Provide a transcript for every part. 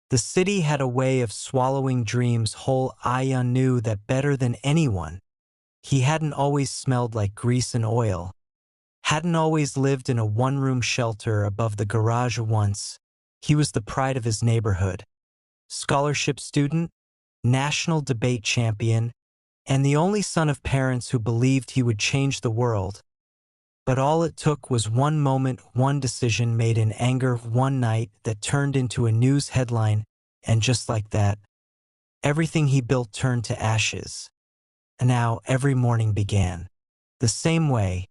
The city had a way of swallowing dreams whole. Ion knew that better than anyone. He hadn't always smelled like grease and oil, hadn't always lived in a one-room shelter above the garage once. He was the pride of his neighborhood. Scholarship student, national debate champion, and the only son of parents who believed he would change the world. But all it took was one moment, one decision made in anger one night that turned into a news headline, and just like that, everything he built turned to ashes. And now every morning began the same way,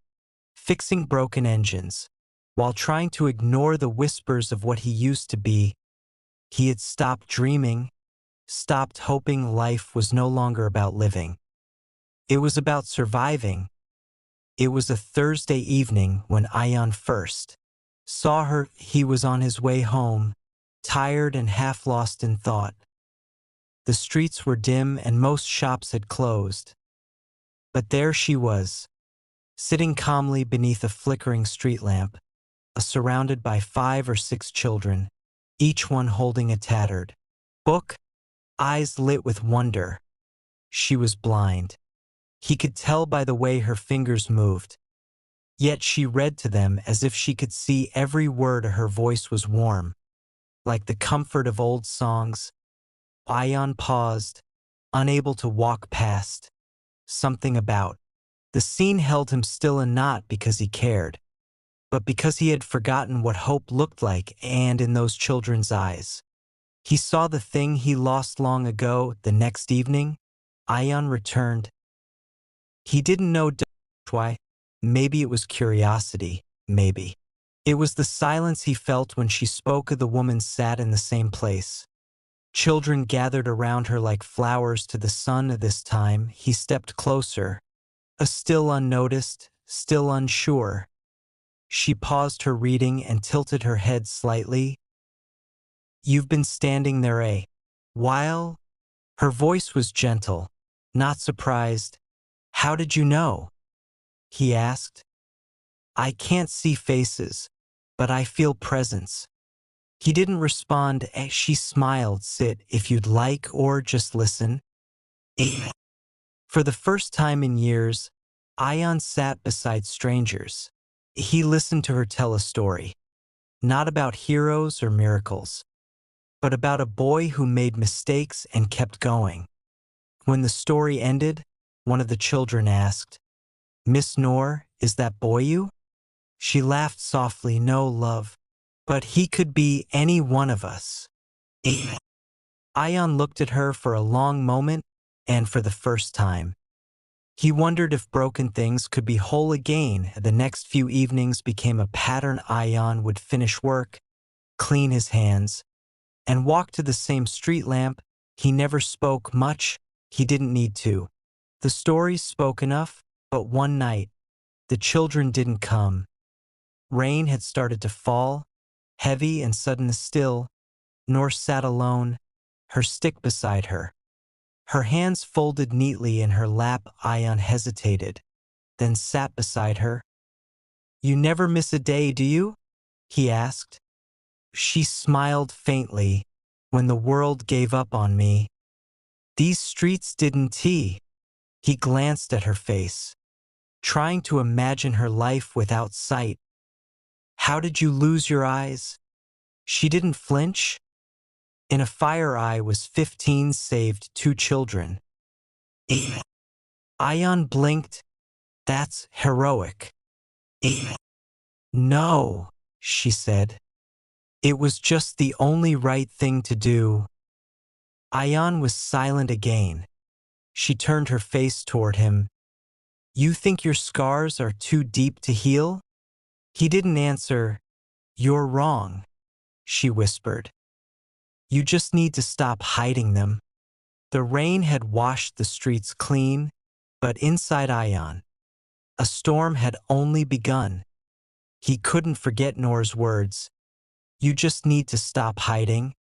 fixing broken engines, while trying to ignore the whispers of what he used to be. He had stopped dreaming, stopped hoping. Life was no longer about living. It was about surviving. It was a Thursday evening when Ion first saw her. He was on his way home, tired and half lost in thought. The streets were dim and most shops had closed. But there she was, sitting calmly beneath a flickering street lamp, surrounded by 5 or 6 children, each one holding a tattered book, eyes lit with wonder. She was blind. He could tell by the way her fingers moved. Yet she read to them as if she could see every word. Her voice was warm, like the comfort of old songs. Ion paused, unable to walk past. Something about the scene held him still, and not because he cared, but because he had forgotten what hope looked like. And in those children's eyes, he saw the thing he lost long ago. The next evening, Ion returned. He didn't know why. Maybe it was curiosity, maybe it was the silence he felt when she spoke. The woman sat in the same place. Children gathered around her like flowers to the sun. This time, he stepped closer, still unnoticed, still unsure. She paused her reading and tilted her head slightly. "You've been standing there a while?" Her voice was gentle, not surprised. "How did you know?" he asked. "I can't see faces, but I feel presence." He didn't respond. She smiled. "Sit if you'd like, or just listen." For the first time in years, Ion sat beside strangers. He listened to her tell a story, not about heroes or miracles, but about a boy who made mistakes and kept going. When the story ended, one of the children asked, "Miss Noor, is that boy you?" She laughed softly. "No, love, but he could be any one of us." Ion looked at her for a long moment, and for the first time, he wondered if broken things could be whole again. The next few evenings became a pattern. Ion would finish work, clean his hands, and walk to the same street lamp. He never spoke much. He didn't need to. The stories spoke enough. But one night, the children didn't come. Rain had started to fall, heavy and sudden. Still, Noor sat alone, her stick beside her, her hands folded neatly in her lap. Ion hesitated, then sat beside her. "You never miss a day, do you?" he asked. She smiled faintly. "When the world gave up on me, these streets didn't." He glanced at her face, trying to imagine her life without sight. "How did you lose your eyes?" She didn't flinch. "In a fire. I was 15, saved 2 children." Ion blinked. "That's heroic." "No," she said. "It was just the only right thing to do." Ion was silent again. She turned her face toward him. "You think your scars are too deep to heal?" He didn't answer. "You're wrong," she whispered. "You just need to stop hiding them." The rain had washed the streets clean, but inside Ion, a storm had only begun. He couldn't forget Noor's words. "You just need to stop hiding."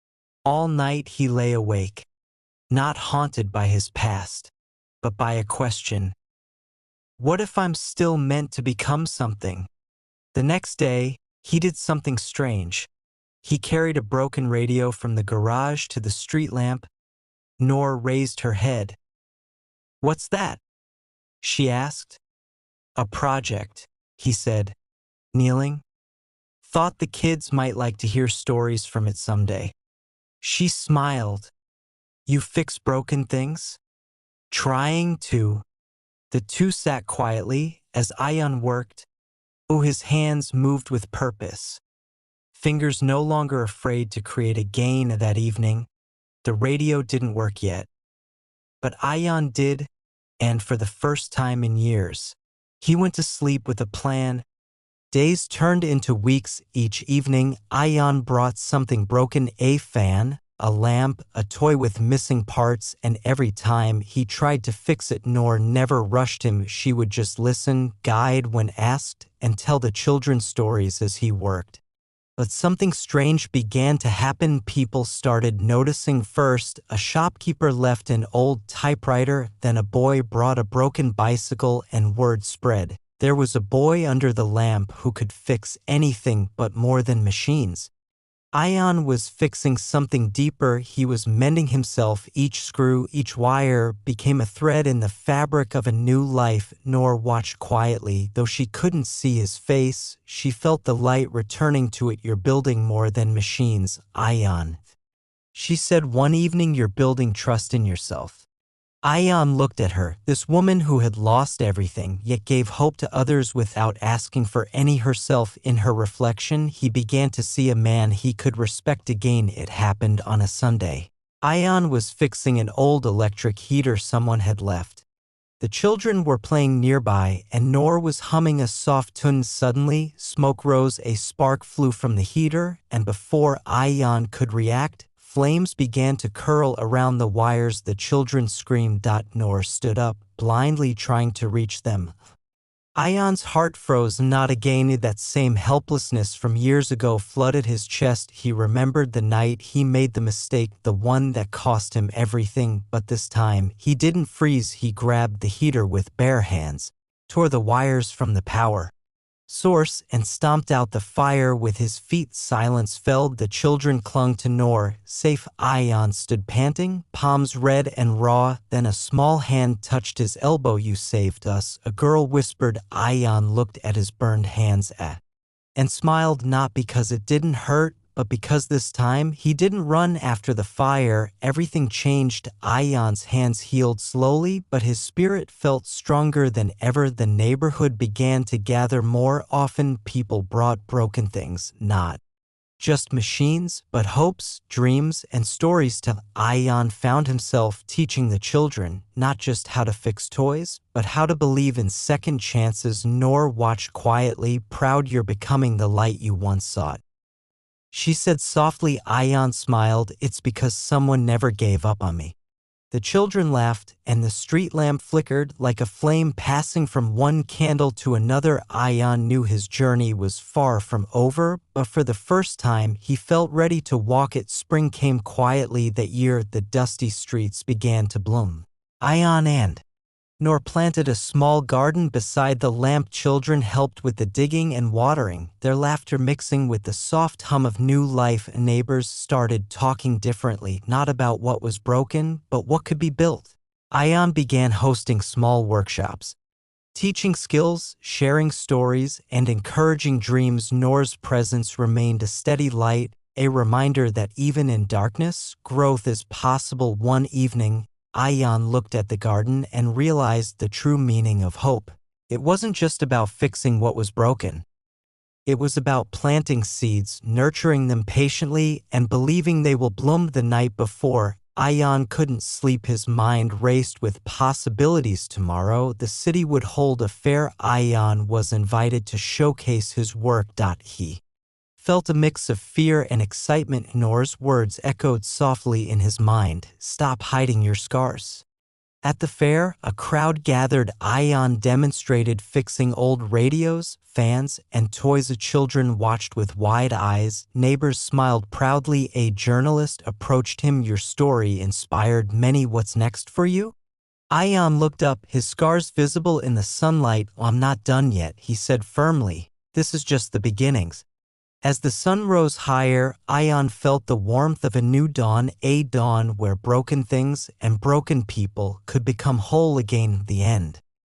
All night he lay awake, not haunted by his past, but by a question. What if I'm still meant to become something? The next day, he did something strange. He carried a broken radio from the garage to the street lamp. Noor raised her head. "What's that?" she asked. "A project," he said, kneeling. "Thought the kids might like to hear stories from it someday." She smiled. "You fix broken things?" "Trying to." The two sat quietly as Ayan worked. Oh, his hands moved with purpose. Fingers no longer afraid to create a gain that evening. The radio didn't work yet. But Ayan did, and for the first time in years. He went to sleep with a plan. Days turned into weeks. Each evening, Ayan brought something broken: a fan, a lamp, a toy with missing parts, and every time he tried to fix it, Noor never rushed him. She would just listen, guide when asked, and tell the children stories as he worked. But something strange began to happen. People started noticing. First, a shopkeeper left an old typewriter, then a boy brought a broken bicycle, and word spread. There was a boy under the lamp who could fix anything, but more than machines. Ayan was fixing something deeper. He was mending himself. Each screw, each wire became a thread in the fabric of a new life. Noor watched quietly. Though she couldn't see his face, she felt the light returning to it. "You're building more than machines, Ayan," she said one evening. "You're building trust in yourself." Ayan looked at her, this woman who had lost everything, yet gave hope to others without asking for any herself. In her reflection, he began to see a man he could respect again. It happened on a Sunday. Ayan was fixing an old electric heater someone had left. The children were playing nearby, and Noor was humming a soft tune. Suddenly, smoke rose, a spark flew from the heater, and before Ayan could react, flames began to curl around the wires. The children screamed. Noor stood up, blindly trying to reach them. Ayan's heart froze. Not again. That same helplessness from years ago flooded his chest. He remembered the night he made the mistake, the one that cost him everything. But this time, he didn't freeze. He grabbed the heater with bare hands, tore the wires from the power source, and stomped out the fire with his feet. Silence fell. The children clung to Noor. Safe. Ayan stood panting, palms red and raw. Then a small hand touched his elbow. "You saved us," a girl whispered. Ayan looked at his burned hands and smiled, not because it didn't hurt, but because this time he didn't run after the fire. Everything changed. Ayan's hands healed slowly, but his spirit felt stronger than ever. The neighborhood began to gather more often. People brought broken things, not just machines, but hopes, dreams, and stories to. Ayan found himself teaching the children not just how to fix toys, but how to believe in second chances. Noor watched quietly, proud. "You're becoming the light you once sought," she said softly. Ayan smiled. "It's because someone never gave up on me." The children laughed, and the street lamp flickered like a flame passing from one candle to another. Ayan knew his journey was far from over, but for the first time he felt ready to walk it. Spring came quietly that year. The dusty streets began to bloom. Ayan and Noor planted a small garden beside the lamp. Children helped with the digging and watering, their laughter mixing with the soft hum of new life. Neighbors started talking differently, not about what was broken, but what could be built. Ayan began hosting small workshops, teaching skills, sharing stories, and encouraging dreams. Noor's presence remained a steady light, a reminder that even in darkness, growth is possible. One evening, Ayan looked at the garden and realized the true meaning of hope. It wasn't just about fixing what was broken. It was about planting seeds, nurturing them patiently, and believing they will bloom. The night before, Ayan couldn't sleep. His mind raced with possibilities. Tomorrow, the city would hold a fair. Ayan was invited to showcase his work. He felt a mix of fear and excitement. Noor's words echoed softly in his mind. "Stop hiding your scars." At the fair, a crowd gathered. Ayan demonstrated fixing old radios, fans, and toys. The children watched with wide eyes. Neighbors smiled proudly. A journalist approached him. "Your story inspired many. What's next for you?" Ayan looked up, his scars visible in the sunlight. "I'm not done yet," he said firmly. "This is just the beginnings." As the sun rose higher, Ion felt the warmth of a new dawn, a dawn where broken things and broken people could become whole again in the end.